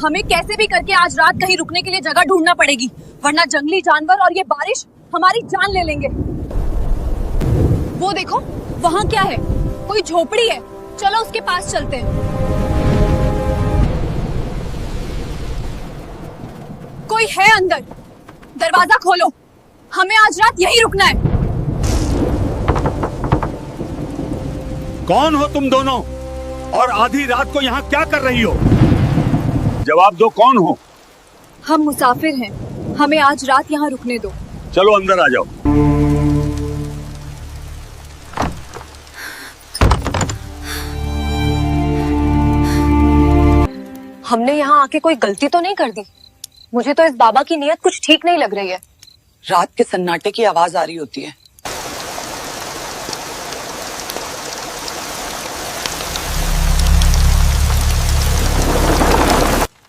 हमें कैसे भी करके आज रात कहीं रुकने के लिए जगह ढूंढना पड़ेगी, वरना जंगली जानवर और ये बारिश हमारी जान ले लेंगे। वो देखो, वहाँ क्या है? कोई झोपड़ी है, चलो उसके पास चलते हैं। कोई है अंदर, दरवाजा खोलो, हमें आज रात यहीं रुकना है। कौन हो तुम दोनों और आधी रात को यहाँ क्या कर रही हो? जवाब दो, कौन हो? हम मुसाफिर हैं, हमें आज रात यहाँ रुकने दो। चलो अंदर आ जाओ। हमने यहाँ आके कोई गलती तो नहीं कर दी? मुझे तो इस बाबा की नीयत कुछ ठीक नहीं लग रही है। रात के सन्नाटे की आवाज आ रही होती है।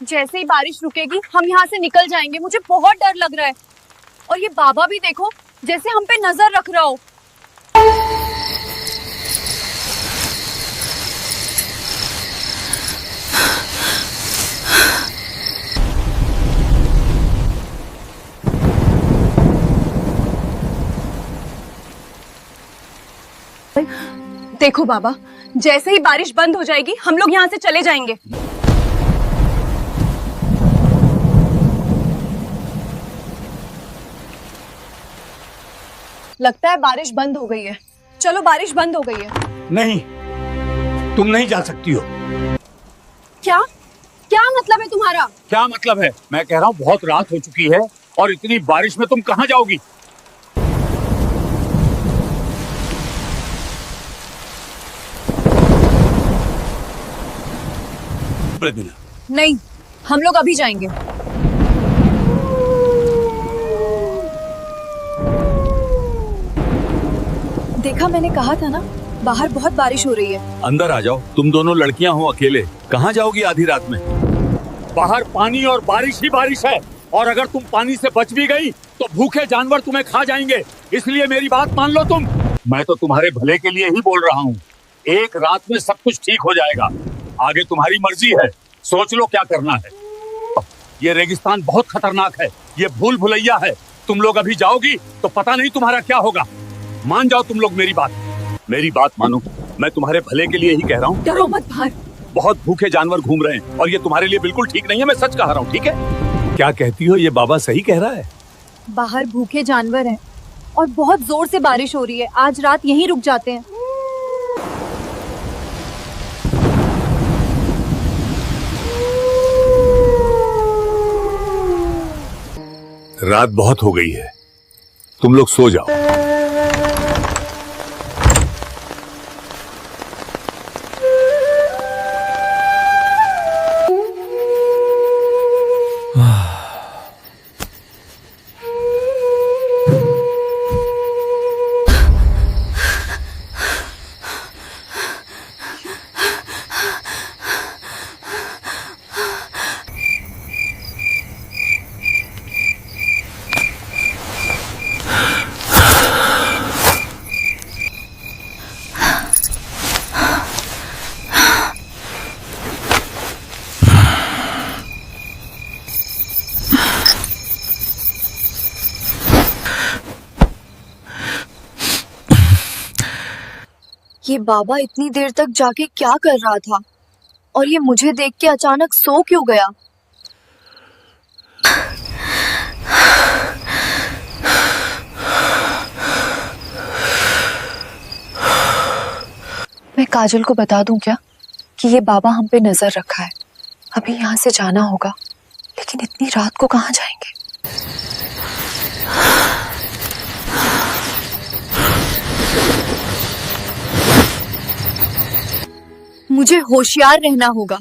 जैसे ही बारिश रुकेगी हम यहाँ से निकल जाएंगे। मुझे बहुत डर लग रहा है। और ये बाबा भी देखो, जैसे हम पे नजर रख रहा हो। देखो बाबा, जैसे ही बारिश बंद हो जाएगी हम लोग यहाँ से चले जाएंगे। लगता है बारिश बंद हो गई है। चलो, बारिश बंद हो गई है। नहीं, तुम नहीं जा सकती हो। क्या क्या मतलब है तुम्हारा? क्या मतलब है? मैं कह रहा हूँ बहुत रात हो चुकी है और इतनी बारिश में तुम कहाँ जाओगी? नहीं, हम लोग अभी जाएंगे। देखा, मैंने कहा था ना, बाहर बहुत बारिश हो रही है। अंदर आ जाओ। तुम दोनों लड़कियां हो, अकेले कहाँ जाओगी आधी रात में? बाहर पानी और बारिश ही बारिश है, और अगर तुम पानी से बच भी गई तो भूखे जानवर तुम्हें खा जाएंगे। इसलिए मेरी बात मान लो तुम। मैं तो तुम्हारे भले के लिए ही बोल रहा हूँ। एक रात में सब कुछ ठीक हो जाएगा। आगे तुम्हारी मर्जी है, सोच लो क्या करना है। ये रेगिस्तान बहुत खतरनाक है, ये भूल भुलैया है। तुम लोग अभी जाओगी तो पता नहीं तुम्हारा क्या होगा। मान जाओ तुम लोग मेरी बात मानो। मैं तुम्हारे भले के लिए ही कह रहा हूँ। डरो मत बाहर। बहुत भूखे जानवर घूम रहे हैं और ये तुम्हारे लिए बिल्कुल ठीक नहीं है। मैं सच कह रहा हूँ, ठीक है? क्या कहती हो? ये बाबा सही कह रहा है। बाहर भूखे जानवर हैं और बहुत जोर से बारिश हो रही है। आज रात यहीं रुक जाते हैं। रात बहुत हो गई है, तुम लोग सो जाओ। ये बाबा इतनी देर तक जाके क्या कर रहा था? और ये मुझे देख के अचानक सो क्यों गया? मैं काजल को बता दूं क्या कि ये बाबा हम पे नजर रखा है? अभी यहाँ से जाना होगा, लेकिन इतनी रात को कहाँ जाएंगे? मुझे होशियार रहना होगा।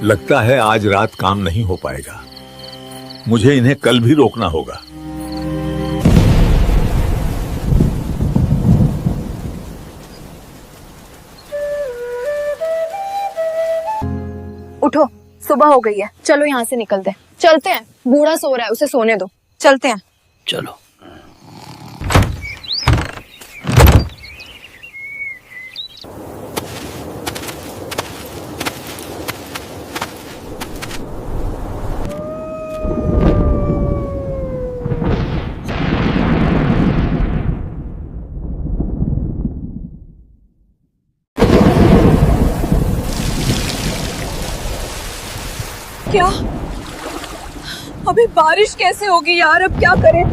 लगता है आज रात काम नहीं हो पाएगा। मुझे इन्हें कल भी रोकना होगा। उठो, सुबह हो गई है, चलो यहाँ से निकलते हैं। चलते हैं, बूढ़ा सो रहा है, उसे सोने दो। चलते हैं। चलो। क्या? अभी बारिश कैसे होगी यार, अब क्या करें?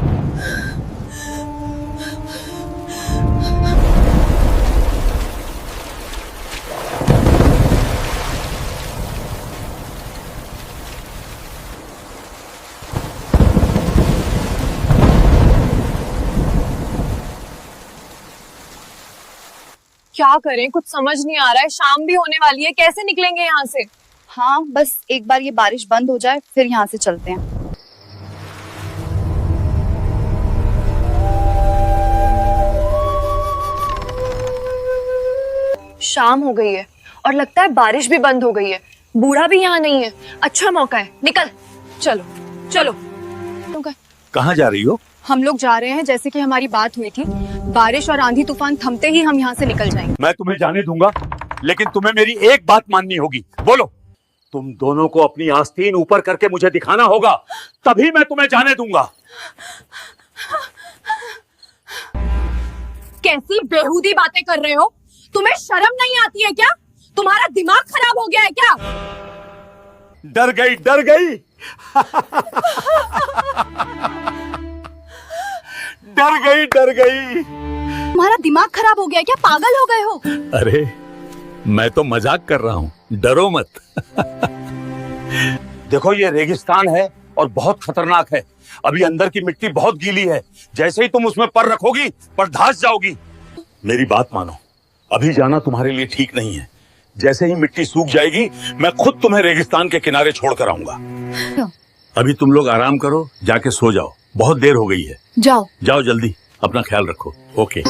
क्या करें, कुछ समझ नहीं आ रहा है। शाम भी होने वाली है, कैसे निकलेंगे यहाँ से? हाँ, बस एक बार ये बारिश बंद हो जाए फिर यहाँ से चलते हैं। शाम हो गई है और लगता है बारिश भी बंद हो गई है। बूढ़ा भी यहाँ नहीं है, अच्छा मौका है, निकल। चलो चलो। कहाँ जा रही हो? हम लोग जा रहे हैं, जैसे कि हमारी बात हुई थी। बारिश और आंधी तूफान थमते ही हम यहाँ से निकल जाएंगे। मैं तुम्हें जाने दूंगा, लेकिन तुम्हें मेरी एक बात माननी होगी। बोलो। तुम दोनों को अपनी आस्तीन ऊपर करके मुझे दिखाना होगा, तभी मैं तुम्हें जाने दूंगा। कैसी बेहूदी बातें कर रहे हो? तुम्हें शर्म नहीं आती है क्या? तुम्हारा दिमाग खराब हो गया है क्या? डर गई, डर गई। डर गई, डर गई। तुम्हारा दिमाग खराब हो गया है क्या? पागल हो गए हो? अरे मैं तो मजाक कर रहा हूँ, डरो मत। देखो ये रेगिस्तान है और बहुत खतरनाक है। अभी अंदर की मिट्टी बहुत गीली है, जैसे ही तुम उसमें पर रखोगी पर धंस जाओगी। मेरी बात मानो, अभी जाना तुम्हारे लिए ठीक नहीं है। जैसे ही मिट्टी सूख जाएगी मैं खुद तुम्हें रेगिस्तान के किनारे छोड़कर आऊंगा। अभी तुम लोग आराम करो, जाके सो जाओ, बहुत देर हो गई है। जाओ जाओ जल्दी, अपना ख्याल रखो। ओके।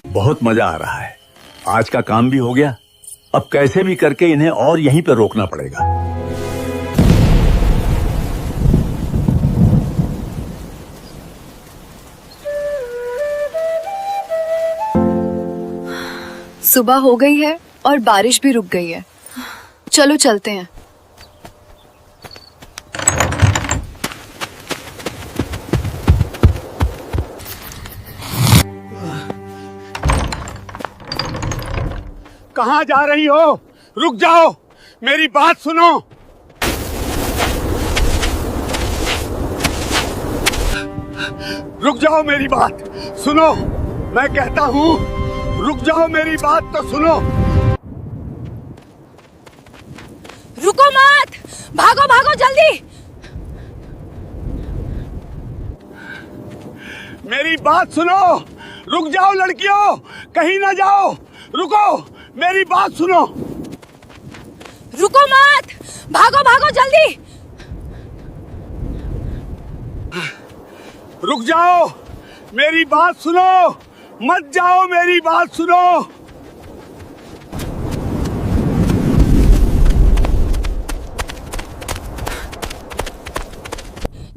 बहुत मजा आ रहा है। आज का काम भी हो गया, अब कैसे भी करके इन्हें और यहीं पर रोकना पड़ेगा। सुबह हो गई है और बारिश भी रुक गई है। चलो चलते हैं। कहाँ जा रही हो? रुक जाओ, मेरी बात सुनो। रुक जाओ, मेरी बात सुनो। मैं कहता हूँ रुक जाओ, मेरी बात तो सुनो। रुको मत, भागो भागो जल्दी। मेरी बात सुनो, रुक जाओ लड़कियों, कहीं ना जाओ। रुको, मेरी बात सुनो। रुको मत, भागो भागो जल्दी। रुक जाओ, मेरी बात सुनो, मत जाओ, मेरी बात सुनो।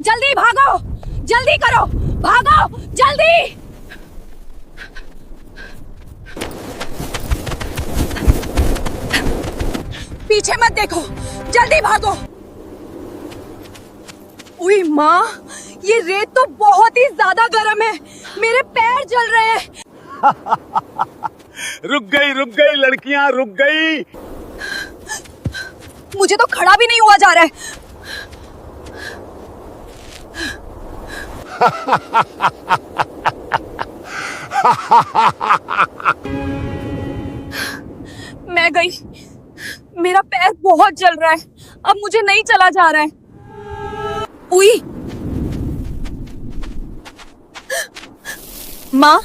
जल्दी भागो, जल्दी करो, भागो जल्दी। पीछे मत देखो, जल्दी भागो। उई माँ, ये रेत तो बहुत ही ज्यादा गर्म है, मेरे पैर जल रहे हैं। रुक गई लड़कियां, रुक गई। मुझे तो खड़ा भी नहीं हुआ जा रहा है। मैं गई। मेरा पैर बहुत जल रहा है, अब मुझे नहीं चला जा रहा है। उई, माँ।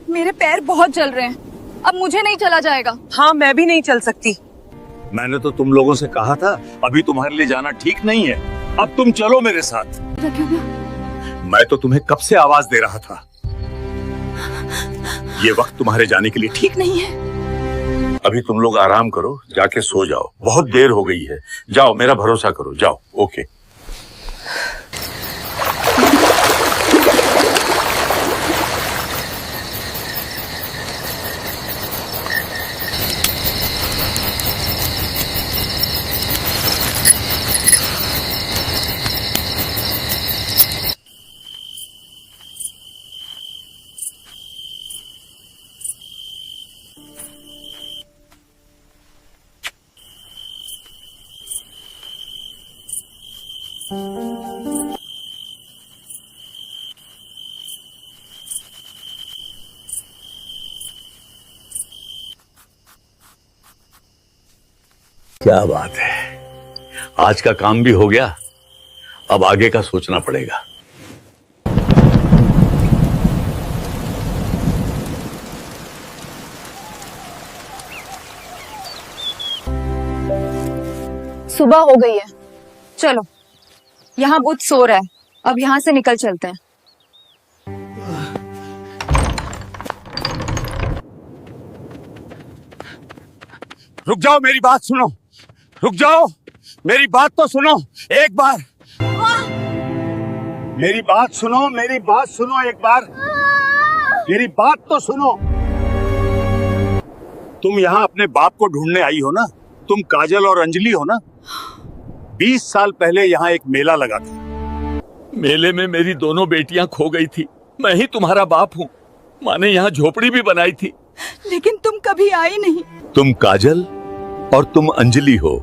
मेरे पैर बहुत जल रहे हैं, अब मुझे नहीं चला जाएगा। हाँ, मैं भी नहीं चल सकती। मैंने तो तुम लोगों से कहा था अभी तुम्हारे लिए जाना ठीक नहीं है। अब तुम चलो मेरे साथ। मैं तो तुम्हें कब से आवाज दे रहा था। ये वक्त तुम्हारे जाने के लिए ठीक नहीं है। अभी तुम लोग आराम करो, जाके सो जाओ, बहुत देर हो गई है। जाओ, मेरा भरोसा करो, जाओ। ओके। क्या बात है, आज का काम भी हो गया। अब आगे का सोचना पड़ेगा। सुबह हो गई है, चलो। यहाँ बुद्ध सो रहा है, अब यहाँ से निकल चलते हैं। रुक जाओ, मेरी बात सुनो। रुक जाओ, मेरी बात तो सुनो एक बार। मेरी बात सुनो, मेरी बात सुनो एक बार। मेरी बात तो सुनो। तुम यहाँ अपने बाप को ढूंढने आई हो ना? तुम काजल और अंजलि हो ना? 20 साल पहले यहाँ एक मेला लगा था। मेले में मेरी दोनों बेटियां खो गई थी। मैं ही तुम्हारा बाप हूँ। माँ ने यहाँ झोपड़ी भी बनाई थी, लेकिन तुम कभी आई नहीं। तुम काजल और तुम अंजलि हो।